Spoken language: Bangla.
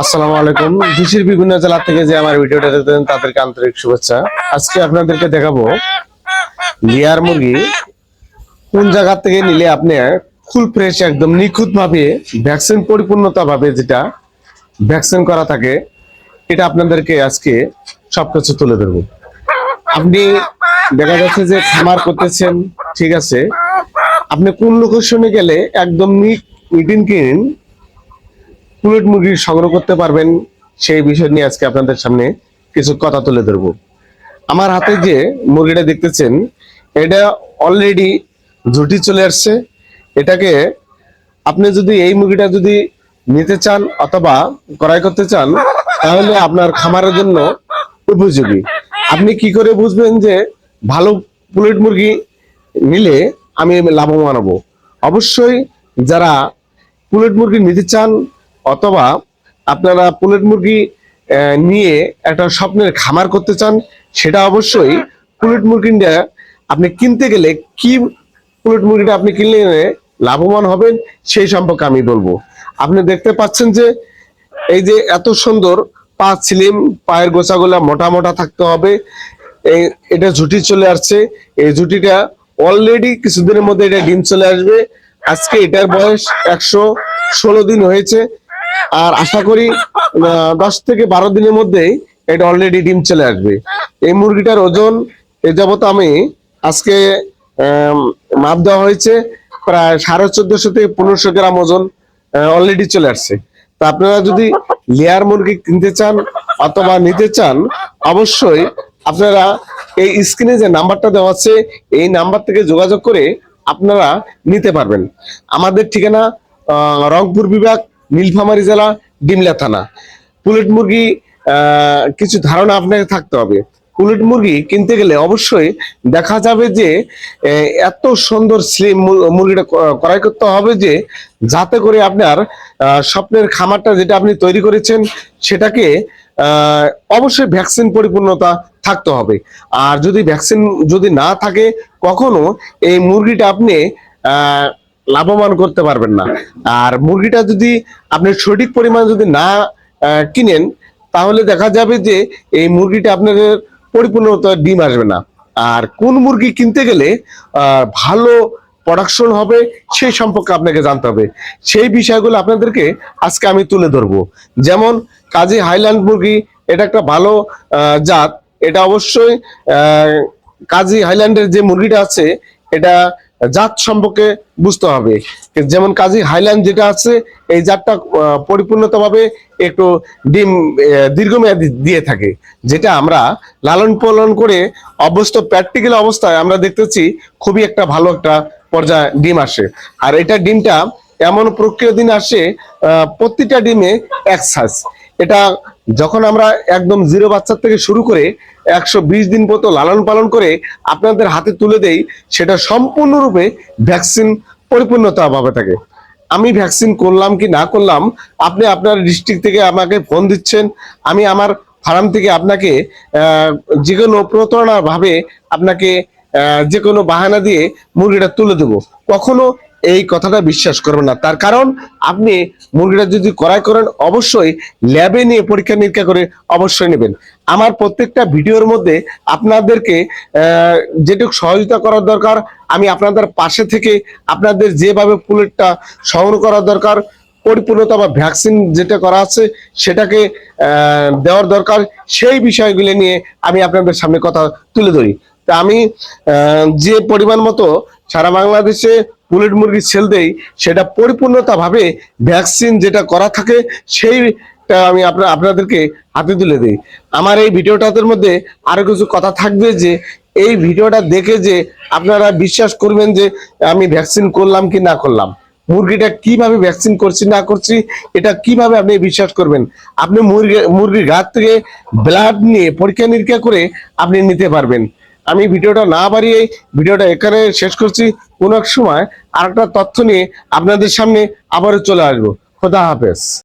আসসালামু আলাইকুম। দেশের বিভিন্ন জেলা থেকে যে আমার ভিডিওটা দেখতেছেন তাদেরকে আন্তরিক শুভেচ্ছা। আজকে আপনাদেরকে দেখাবো লেয়ার মুরগি কোন জায়গা থেকে নিলে আপনি ফুল ফ্রেশ একদম নিখুঁত ভাবে ভ্যাকসিন পরিপূর্ণতা ভাবে যেটা ভ্যাকসিন করা থাকে এটা আপনাদেরকে আজকে সবকিছু তুলে ধরবো। আপনি দেখা যাচ্ছে যে খামার করতেছেন, ঠিক আছে, আপনি কোন লোকেশনে গেলে একদম নিট এন্ড ক্লিন পুলেট মুরগি সংগ্রহ করতে পারবেন সেই বিষয় নিয়ে আজকে আপনাদের সামনে কিছু কথা তুলে ধরবো। আমার হাতে যে মুরগিটা দেখতেছেন এটা অলরেডি ঝুটি চলে আসছে। এটাকে আপনি যদি এই মুরগিটা যদি নিতে চান অথবা ক্রয় করতে চান তাহলে আপনার খামারের জন্য উপযোগী। আপনি কি করে বুঝবেন যে ভালো পুলেট মুরগি নিলে আমি লাভবান হব? অবশ্যই যারা পুলেট মুরগি নিতে চান অথবা আপনারা পুলেট মুরগি নিয়ে একটা স্বপ্নের খামার করতে চান, সেটা অবশ্যই পুলেট মুরগিটা আপনি কিনতে গেলে কি পুলেট মুরগিটা আপনি কিনলে লাভবান হবেন সেই সম্পর্কে আমি বলবো। আপনি দেখতে পাচ্ছেন যে এই যে এত সুন্দর পা স্লিম, পায়ের গোছাগুলা মোটা মোটা থাকতে হবে। এটা ঝুটি চলে আসছে। এই ঝুটিটা অলরেডি কিছুদিনের মধ্যে এটা ডিম চলে আসবে। আজকে এটার বয়স 116 দিন হয়েছে, আর আশা করি 10 থেকে 12 দিনের মধ্যেই এটা অলরেডি ডিম চলে আসবে। এই মুরগিটার ওজন এ যাবত আমি আজকে মাপ দেওয়া হয়েছে প্রায় 1450 থেকে 1500 গ্রাম ওজন অলরেডি চলে আসছে। তা আপনারা যদি লেয়ার মুরগি কিনতে চান অথবা নিতে চান অবশ্যই আপনারা এই স্ক্রিনে যে নাম্বারটা দেওয়া আছে এই নাম্বার থেকে যোগাযোগ করে আপনারা নিতে পারবেন। আমাদের ঠিকানা রংপুর বিভাগ, নীলফামারী জেলা, ডিমলা থানা। পুলেট মুরগি কিছু ধারণা আপনাকে থাকতে হবে। পুলেট মুরগি কিনতে গেলে অবশ্যই দেখা যাবে যে এত সুন্দর স্লিম মুরগিটা ক্রয় করতে হবে যে যাতে করে আপনার স্বপ্নের খামারটা যেটা আপনি তৈরি করেছেন সেটাকে অবশ্যই ভ্যাকসিন পরিপূর্ণতা থাকতে হবে। আর যদি ভ্যাকসিন যদি না থাকে কখনো এই মুরগিটা আপনি লাভবান করতে পারবেন না। আর মুরগিটা যদি আপনি সঠিক পরিমাণ যদি না কিনেন তাহলে দেখা যাবে যে এই মুরগিটা আপনাদের পরিপূর্ণতা ডিম আসবে না। আর কোন মুরগি কিনতে গেলে ভালো প্রোডাকশন হবে সেই সম্পর্কে আপনাকে জানতে হবে। সেই বিষয়গুলো আপনাদেরকে আজকে আমি তুলে ধরবো। যেমন কাজী হাইল্যান্ড মুরগি, এটা একটা ভালো জাত। এটা অবশ্যই কাজী হাইল্যান্ডের যে মুরগিটা আছে এটা জাত সম্পর্কে বুঝতে হবে। যেমন কাজী হাইল্যান্ড যেটা আছে এই জাতটা পরিপূর্ণতা ভাবে একটু ডিম দীর্ঘমেয়াদী দিয়ে থাকে, যেটা আমরা লালন পালন করে অভ্যস্ত প্র্যাকটিক্যাল অবস্থায় আমরা দেখতেছি খুবই একটা ভালো একটা পর্যায়ে ডিম আসে। আর এটা ডিমটা এমন প্রক্রিয়া দিন আসে প্রতিটা ডিমে এক সাইজ। এটা যখন আমরা একদম জিরো বাচ্চা থেকে শুরু করে 120 দিন মতো লালন পালন করে আপনাদের হাতে তুলে দেই, সেটা সম্পূর্ণরূপে ভ্যাকসিন পরিপূর্ণতা ভাবে থাকে। আমি ভ্যাকসিন করলাম কি না করলাম আপনি আপনার ডিস্ট্রিক্ট থেকে আমাকে ফোন দিচ্ছেন, আমি আমার ফার্ম থেকে আপনাকে যে কোনো প্রতারণা ভাবে আপনাকে যে কোনো বাহানা দিয়ে মুরগিটা তুলে দেবো। কখনো এই কথাটা বিশ্বাস করবেন না। তার কারণ আপনি মুরগিটা যদি ক্রয় করেন অবশ্যই ল্যাবে নিয়ে পরীক্ষা নিরীক্ষা করে অবশ্যই নেবেন। আমার প্রত্যেকটা ভিডিওর মধ্যে আপনাদেরকে যেটুকু সহযোগিতা করার দরকার আমি আপনাদের পাশে থেকে আপনাদের যেভাবে পুলেটটা সংগ্রহ করার দরকার, পরিপূর্ণতা বা ভ্যাকসিন যেটা করা আছে সেটাকে দেওয়ার দরকার, সেই বিষয়গুলো নিয়ে আমি আপনাদের সামনে কথা তুলে ধরি। তা আমি যে পরিমাণ মতো সারা বাংলাদেশে পুলেট মুরগি সেল দেই সেটা পরিপূর্ণতা ভাবে ভ্যাকসিন যেটা করা থাকে সেইটা আমি আপনাদেরকে হাতে তুলে দিই। আমার এই ভিডিওটার মধ্যে আরো কিছু কথা থাকবে যে এই ভিডিওটা দেখে যে আপনারা বিশ্বাস করবেন যে আমি ভ্যাকসিন করলাম কি না করলাম, মুরগিটা কিভাবে ভ্যাকসিন করছি না করছি এটা কিভাবে আপনি বিশ্বাস করবেন। আপনি মুরগির গাছ থেকে ব্লাড নিয়ে পরীক্ষা নিরীক্ষা করে আপনি নিতে পারবেন। আমি ভিডিওটা না বাড়িয়ে ভিডিওটা এখানে শেষ করছি। কোন এক সময় আরেকটা তথ্য নিয়ে আপনাদের সামনে আবারও চলে আসবো। খোদা হাফেজ।